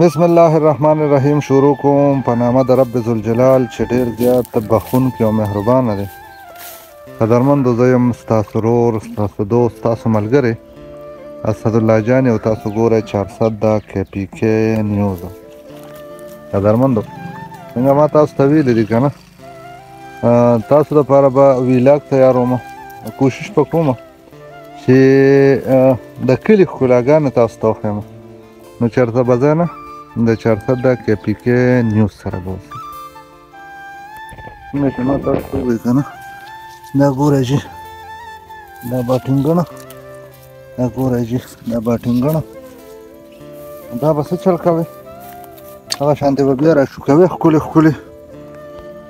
بسم الله الرحمن الرحیم. شروع کوم په نامه د رب ذوالجلال چې ډېر زیات بخښونکی او مهربانه دی. قدرمندو، زه یم ستاسو ورور، ستاسو دوست، ستاسو ملګری اسدالله جان، او تاسو ګورئ 400 د KPK نیوز. قدرمندو، څنګه ما تاسو ته ویلي دي که نه، تاسو دپاره به ویلاګ تیاروم. کوشش به کومه چې د کلي ښکلاګانې تاسو ته وښیم. نو چېرته به ځئ نه، د 400 د KPK نیوز سره به اوسئ. څنګه چې ما تاسو ته ووایي که نه، دا ګورئ جي، دا باټینګڼه، دا ګورئ جي، دا باټینګڼه. دا به څه چل کوئ، هغه شانتې به بیا راشو کوئ ښکلې ښکلې،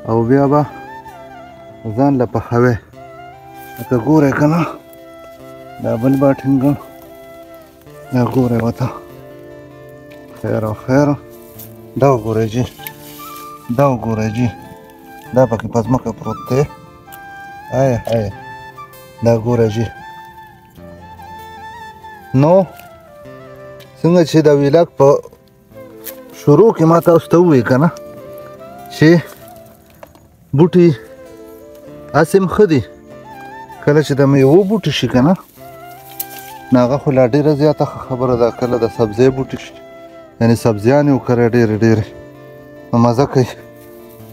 او بیا به ځان له پخوئ. لکه ګورئ که نه، دا بل باټینګڼ، دا ګورئ ورته. خیر او خیر. دا وګورئ جي، دا وګورئ جي، دا پکې په ځمکه پروت دی. هی هی، دا ګورئ جي. نو څنګه چې دا ویلاګ په شروع کې ما تاسو ته ووایي که نه چې بوټي هسې هم ښه دي. کله چې د میوو بوټي شي که نه، نو هغه خو لا ډېره زیاته ښه خبره ده. کله د سبزۍ بوټي شي، یعنې سبزیانې وکرئ ډېرې ډېرې، نو مزه کوي.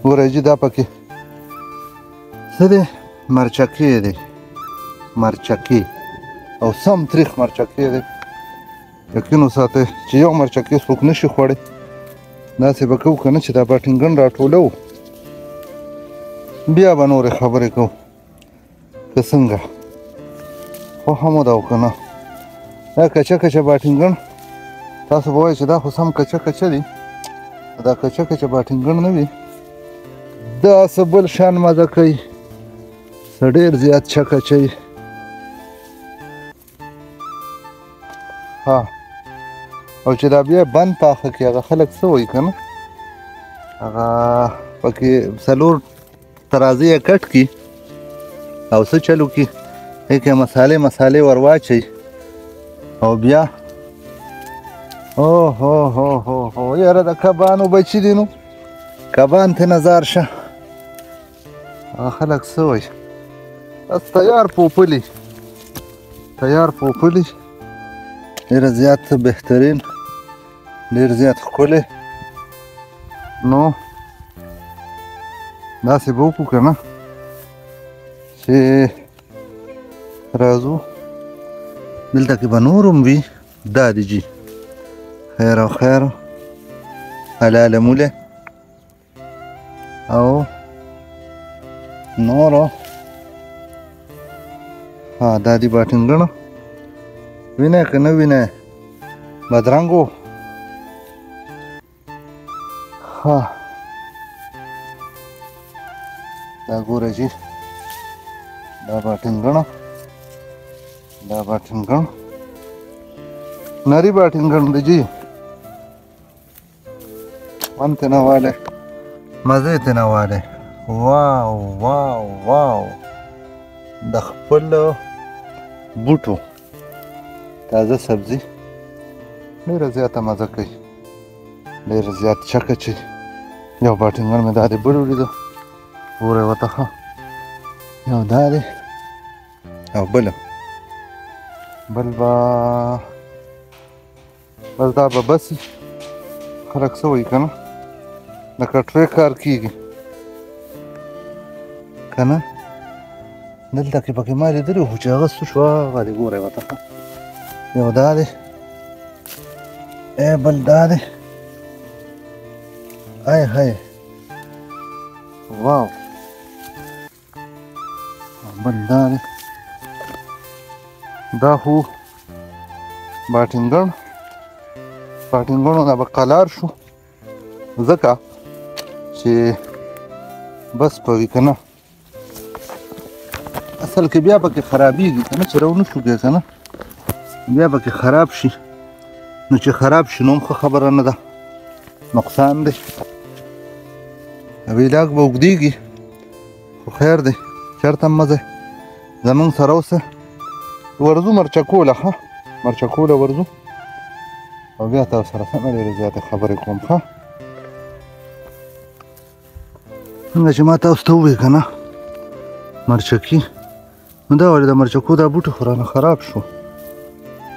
ګورئ جي، دا پکې څه دی، مرچکې دی، مرچکې، او سم تریخ مرچکې دی. یقین وساتئ چې یو مرچکې څوک نه شي خوړی. داسې به کوو که نه چې دا باټینګڼ راټولوو، بیا به نورې خبرې کوو که څنګه. خوښه مو ده او که نه. دا کچه کچه باټینګڼ تاسو به وایئ چې دا خو سم کچه کچه دي. دا کچه کچه باټینګڼ نه وي، دا څه بل شان مزه کوي، څه ډېر زیات چک اچوي. ها، او چې دا بیا بند پاخه کړي، هغه خلک څه وایي که نه، هغه پکې 4 ترازی یې کټ کړي او څه چل وکړي، هغې کې مسالې ور واچوي، او بیا اوهو هو هو هو، یاره د کبانو بچي دي. نو کبان ته نظر شه. هغه خلک څه وایي، بس تیار پوپلي، تیار پوپلي، ډېره زیات بهترین، ډېر زیات ښکلی. نو داسې به وکړو که نه چې راځو دلته کې به نور هم وي. دا دی جي، خیر او خیر، حلاله موله او نورو. ها، دا دی باټینګڼه. وینئ که نه وینئ بدرنګو. ها، دا ګوره جي، دا باټینګڼه، دا باټینګڼ نري باټینګڼ دی جي. خوند ترې نه والی، مزه یې ترې نه والی. واو واو واو، د خپلو بوټو تازه سبزي ډېره زیاته مزه کوي، ډېر زیات چک اچوي. یو باټینګڼ مې دا دی بل ولیدو، ګورئ ورته ښه. یو دا دی او بل به بس دا به بسي. خلک څه وایي که نه، د کټرې کار کېږي که نه. دلته کې پکې ما لیدلي وو چې هغه څه شو، هغه دی ګورئ ورته ښه. یو دا دی، بل دا دی. هی هی، واو، بل دا دی. دا خو باټینګڼ، باټینګڼو نه به قلار شو، ځکه چې بس به وي که نه. اصل کې بیا پکې خرابېږي که نه، چې رونه شو بیا که نه، بیا پکې خراب شي. نو چې خراب شي نو هم ښه خبره نه ده، نقصان دی. ویلاګ به اوږدېږي، خو خیر دی، چېرته هم مه ځئ، زمونږ سره اوسه. ورځو مرچکوله، ښه مرچکوله ورځو، او بیا تاسو سره سمه ډېرې زیاتې خبرې کوم ښه څنګه چې ما تاسو ته ووایي که نه مرچکي نو دا ولې د مرچکو دا بوټي خو رانه خراب شو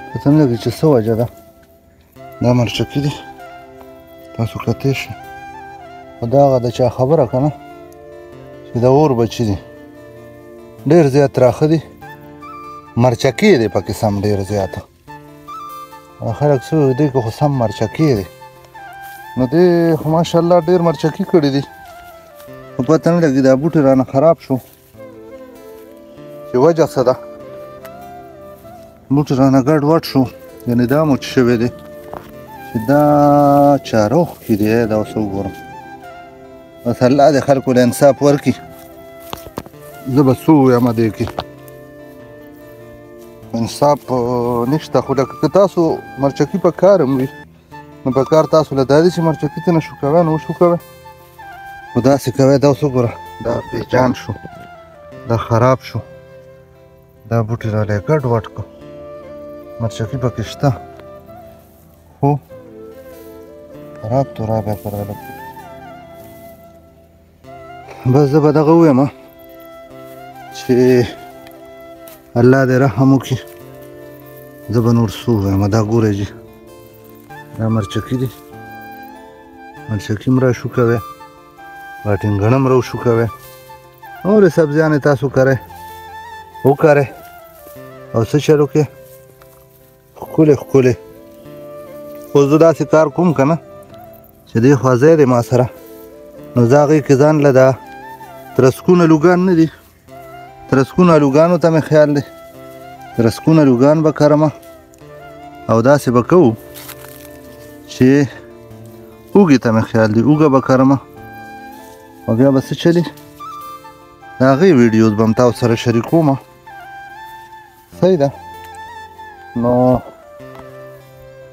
پته نه لګي چې څه وجه ده دا مرچکي دي تاسو کتی شئ خو دا هغه د چا خبره که نه چې د اور بچي دي ډېر زیات تراخه دي مرچکي دی پکې سم ډېر زیاته خلک څه وایي دوی که خو سم مرچکي دی نو دې خو ماشاءالله ډېر مرچکي کړي دي خو پته نه لګي دا بوټي رانه خراب شو چې وجه څه ده بوټي رانه ګډ وډ شو یعنې دا مچ شوی دی چې دا چاروخ کې دی دا اوس وګورم بس الله دې خلکو له انصاف ورکړي زه به څه ووایم دې کې انصاف نشته خو لکه که تاسو مرچکي په کار هم وي نو په کار تاسو له دا دي چې مرچکي ته نه شو کوی نو وشو کوی خو داسې کوی دا اوس وګوره دا بېجان شو دا خراب شو دا بوټي راله یې ګډ وډ کړو مرچکي پکې شته خو خراب تورا بیا په راله بس زه به دغه ووایم چې الله دې رحم وکړي زه به نور څه ووایم دا ګورئ جي دا مرچکي دي مرچکي هم را شو کوی باټینګڼ هم را وشو کوی نورې سبزیانې تاسو کرئ وکرئ او څه چل وکړئ ښکلې ښکلې خو زه داسې کار کوم که نه چې دی خوا ځای دی ما سره نو زه هغې کې ځان له دا ترسکونه لوګان نه دي ترسکونه الوګانو ته مې خیال دی ترسکونه الوګان به کرمه او داسې به کوو چې اوږې ته مې خیال دی اوږه به کرمه او بیا به څه چلي د هغې ویډیوز به م تاسو سره شریکومه صحیح ده نو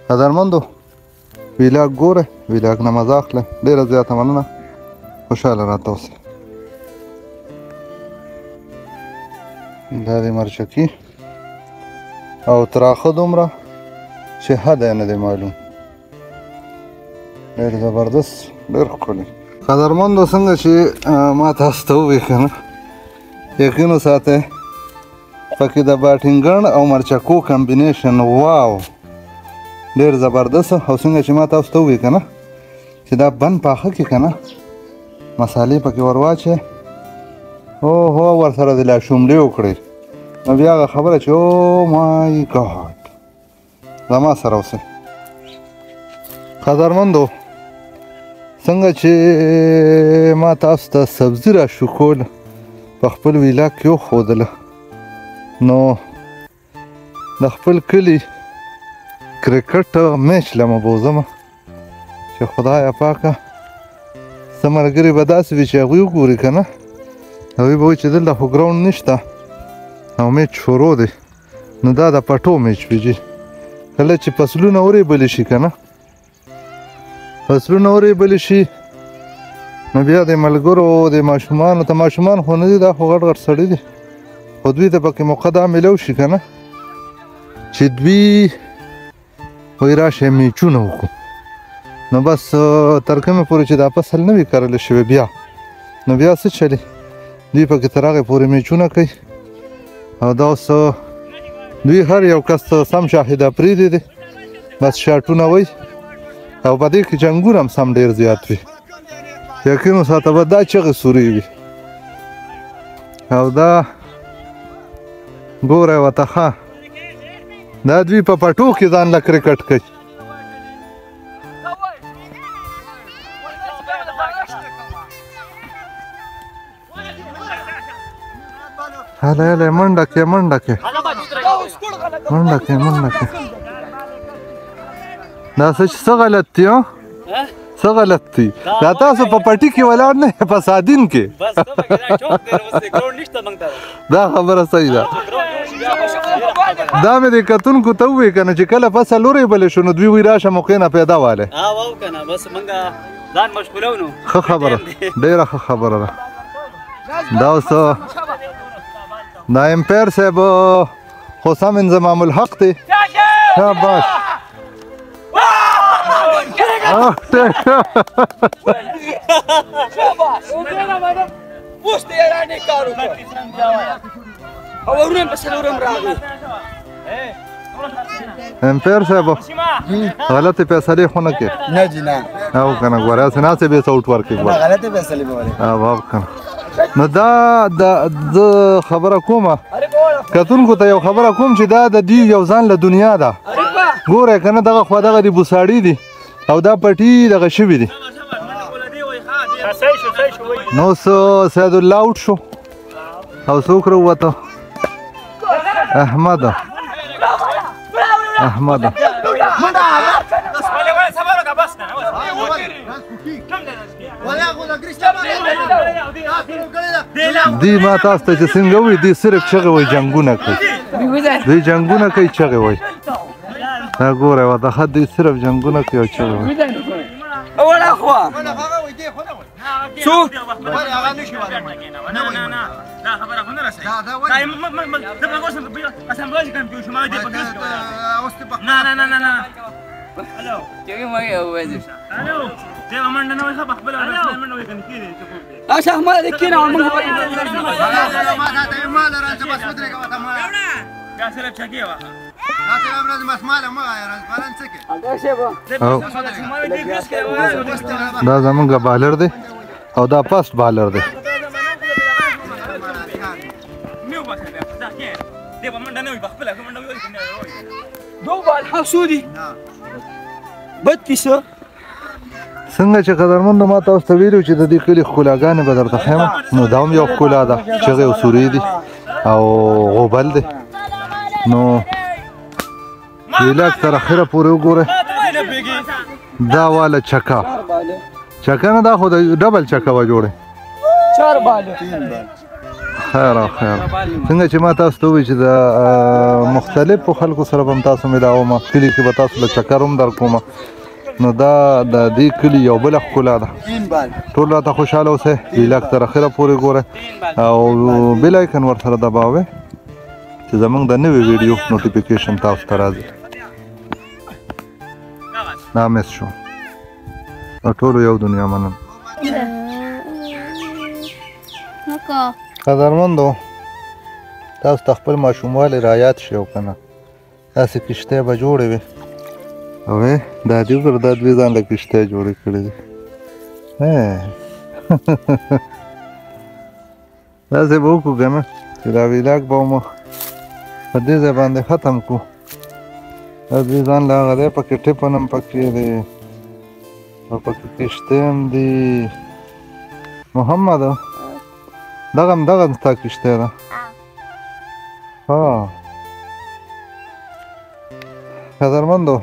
قدرمندو ویلاګ ګوره ویلاګ نه مزه اخله ډېره زیاته مننه خوشحاله راته اوسئ دا دی مرچکي او تراخه دومره چې حد یې نه دی معلوم ډېر زبردست ډېر ښکلی قدرمندو څنګه چې ما تاسو ته ووایي که نه یقین وساتئ پکې د باټینګڼ او مرچکو کمبینیشن واو ډېر زبردست او څنګه چې ما تاسو ته ووایي که نه چې دا بند پاخه کې که نه مسالې پکې ور واچئ هو ورسره د لا شوملې وکړئ نو بیا هغه خبره چې او مای ګاډ زما سره اوسئ قدرمندو څنګه چې ما تاسو ته سبزي را شو کوله په خپل ویلاګ کې وښودله نو د خپل کلي کرکټ میچ له مه بوځمه چې خدایه پاکه څه ملګري به داسې وي چې هغوی وګوري که نه هغوی به وایي چې دلته خو ګراونډ نشته او میچ شروع دی نو دا د پټو میچ وي جي کله چې فصلونه وریبلی شي که نه فصلونه وریبلی شي نو بیا د ملګرو د ماشومانو ته ماشومان خو نه دي دا خو غټ غټ سړي دي خو دوی ته پکې موقع دا میلو شي که نه چې دوی وایي راشئ میچونه وکړو نو بس تر کومې پورې چې دا فصل نه وي کرلی شوی بیا نو بیا څه چلي دوی پکې تر هغې پورې میچونه کوي او دا اوس دوی هر یو کس سم شاهده پرېږدي دي بس شاټونه وایي او په دې کې جنګونه هم سم ډېر زیات وي یقین وساته به دا چغې سورې وي او دا ګوره ورته ښه دا دوی په پټو کې ځان له کرکټ کوي هله هله منډه کې منډه کې منډه کې منډه کې دا څه غلط دی څه غلط دی دا تاسو په پټي کې ولاړ نه په سادین کې دا خبره صحیح ده دا مې د کتونکو ته ووایي که نه چې کله فصل وریبلی شو نو دوی وایي راشه موقع نه پیدا والی ښه خبره ډېره ښه خبره ده دا اوس دا امپیر صاحب خو سم انضمام الحق دی شاباش اوس ته یې کار وکړ او ورم بس ورم راغی امپیر صاحب غلطه فیصله خو نه کې نه جی نه او کنه ګوره سنا څه به څوټ ورکې ګوره غلطه فیصله به وله او کنه نو دا خبره کومه کتونکو ته یو خبره کوم چې دا د دې یو ځان له دنیا ده ګوره کنه دغه خو دغه دی بوساړي دي او دا پټي دغه شوي دي نو سید الله اوټ شو او څوک راووته احمد دی ما تاسو ته چې څنګه وي دی صرف چغې وایي جنګونه کوي دوی جنګونه کوي چغې وایي دا ګوره وه دخه دوی صرف جنګونه کوي او چغې وایي ولا خوا شو لا خبره خو نه رسېږي دا به اوس اسامبلې کوم چې شما دې پکې نه الو چې ما یې وایي الو دې منډه نه وي خو خپل منډه وي کنه کېږي اشه ما دې کېنه او موږ ما لا راځه بس ودرېږه وته ما دا سره چګي وا دا ته امراض مسماله ما راځ فلان څه کې دا زمونږ بالر دی او دا فاست بالر دی دو بال حسودي بتيسه څنګه چې قدرمنو ما تاسو ته ویلو چې د دې کلي ښکلاګانې به درته ښیم نو دا هم یو ښکلا ده چغې او سورې دي او غوبل دی نو ویلاک تر اخره پورې وګوره دا والا چکه نه دا خو د ډبل چکه وه جوړې 4 باله خیر څنګه چې ما تاسو ته ووایي چې د مختلفو خلکو سره به هم تاسو ملاومه کلي کې به تاسو له چکر هم در کومه نو دا د دې کلي یو بله ښکلا ده ټول راته خوشحاله اوسئ ویلاک تر اخره پورې ګوره او بل آیکن ورسره دباوئ چې زموږ د نوې ویډیو نوټیفیکیشن تاسو ته راځي دا مس شو ټولو یو دنیا منم قدرمندو تاسو ته خپل ماشوموالی رایاد شي او که نه داسې کښتۍ به جوړې وي او دا دې وګوره دا دوی ځان له کښتۍ جوړې کړې دي داسې به وکړو که نه چې دا ویلاګ به مو په دې ځای باندې ختم کړو دا دوی ځان له هغه دی پکې ټپن هم پکې دی او پکې کښتۍ هم دي محمد دغه ستا کښتۍ ده ها قدرمندو